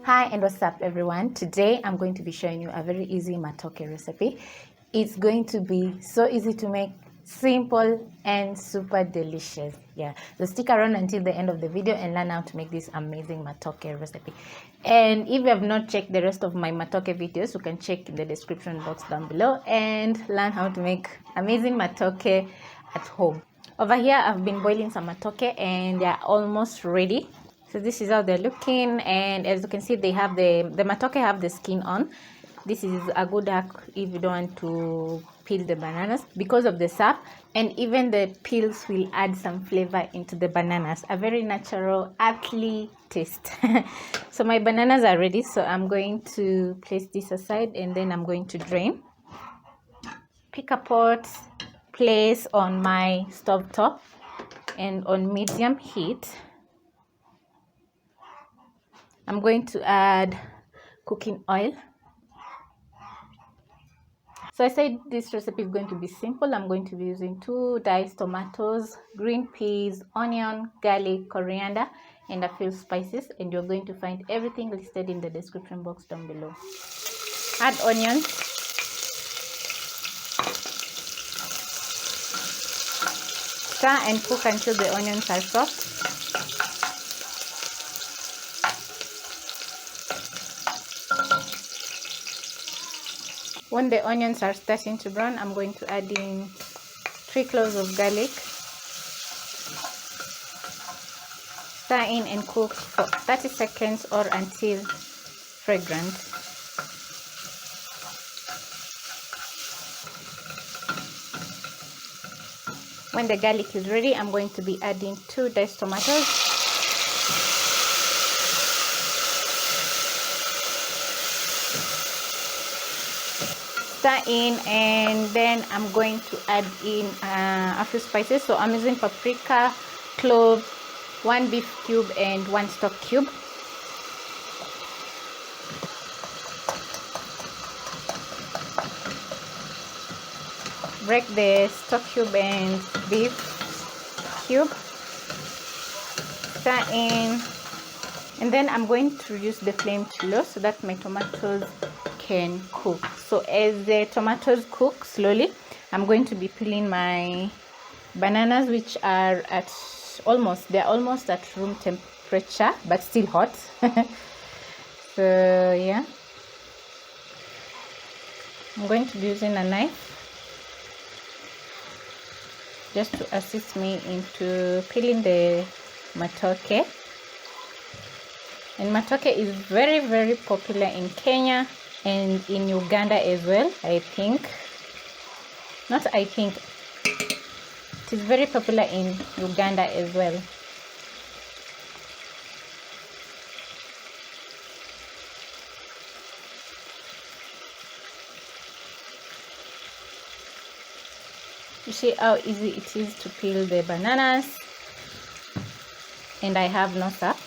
Hi and what's up everyone. Today I'm going to be showing you a very easy matoke recipe. It's going to be so easy to make, simple and super delicious. Yeah, so stick around until the end of the video and learn how to make this amazing matoke recipe. And if you have not checked the rest of my matoke videos, you can check in the description box down below and learn how to make amazing matoke at home. Over here I've been boiling some matoke and they're almost ready. So this is how they're looking, and as you can see, they have the matoke have the skin on. This is a good hack if you don't want to peel the bananas because of the sap, and even the peels will add some flavor into the bananas, a very natural earthly taste. So my bananas are ready, so I'm going to place this aside and then I'm going to drain. Pick a pot, place on my stove top and on medium heat. I'm going to add cooking oil. So I said this recipe is going to be simple. I'm going to be using 2 diced tomatoes, green peas, onion, garlic, coriander, and a few spices. And you're going to find everything listed in the description box down below. Add onions. Stir and cook until the onions are soft. When the onions are starting to brown, I'm going to add in 3 cloves of garlic. Stir in and cook for 30 seconds or until fragrant. When the garlic is ready, I'm going to be adding 2 diced tomatoes. Stir in, and then I'm going to add in a few spices. So I'm using paprika, cloves, 1 beef cube and 1 stock cube. Break the stock cube and beef cube. Stir in, and then I'm going to reduce the flame to low so that my tomatoes can cook. So as the tomatoes cook slowly, I'm going to be peeling my bananas, which are they're almost at room temperature but still hot. So yeah, I'm going to be using a knife just to assist me into peeling the matoke. And matoke is very popular in Kenya and in Uganda as well. It is very popular in Uganda as well. You see how easy it is to peel the bananas, and I have no sap.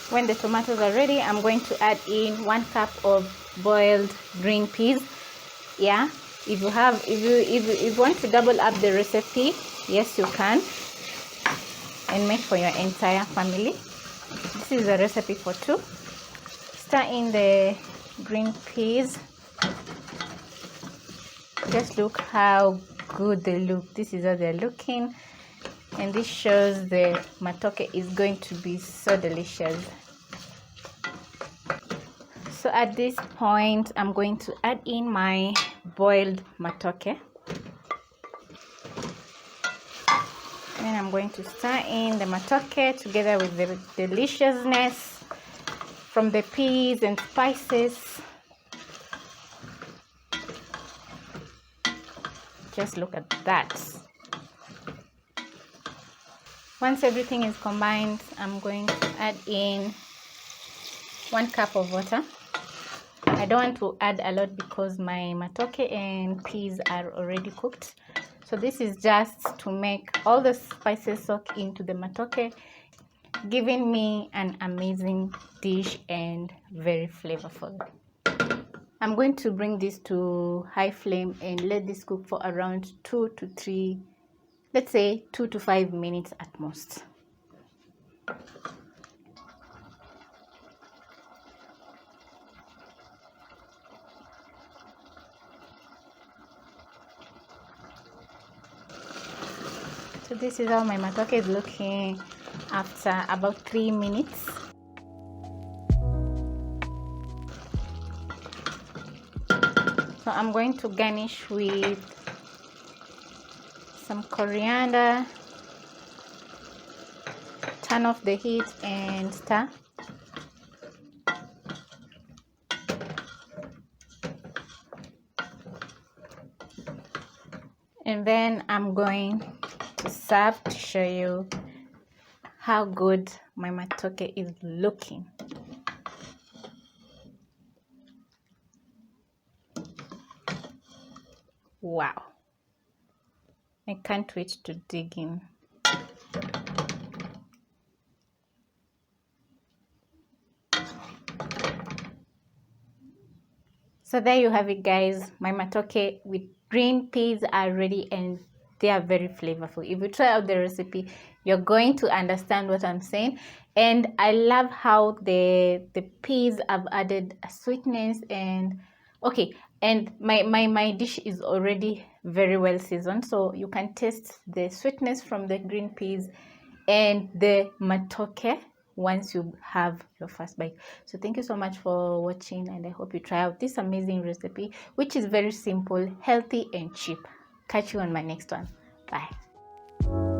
When the tomatoes are ready, I'm going to add in 1 cup of boiled green peas. Yeah, if you want to double up the recipe, yes you can, and make for your entire family. This is a recipe for 2. Stir in the green peas. Just look how good they look. This is how they're looking, and this shows the matoke is going to be so delicious. So at this point, I'm going to add in my boiled matoke. Then I'm going to stir in the matoke together with the deliciousness from the peas and spices. Just look at that. Once everything is combined, I'm going to add in 1 cup of water. I don't want to add a lot because my matoke and peas are already cooked. So this is just to make all the spices soak into the matoke, giving me an amazing dish and very flavorful. I'm going to bring this to high flame and let this cook for around 2 to 3, let's say 2 to 5 minutes at most. So this is how my matoke is looking after about 3 minutes. So I'm going to garnish with some coriander, turn off the heat and stir. And then I'm going to serve to show you how good my matoke is looking. Wow, I can't wait to dig in. So there you have it, guys. My matoke with green peas are ready and they are very flavorful. If you try out the recipe, you're going to understand what I'm saying. And I love how the peas have added a sweetness. And okay, and my dish is already very well seasoned, so you can taste the sweetness from the green peas and the matoke once you have your first bite. So thank you so much for watching, and I hope you try out this amazing recipe, which is very simple, healthy and cheap. Catch you on my next one. Bye.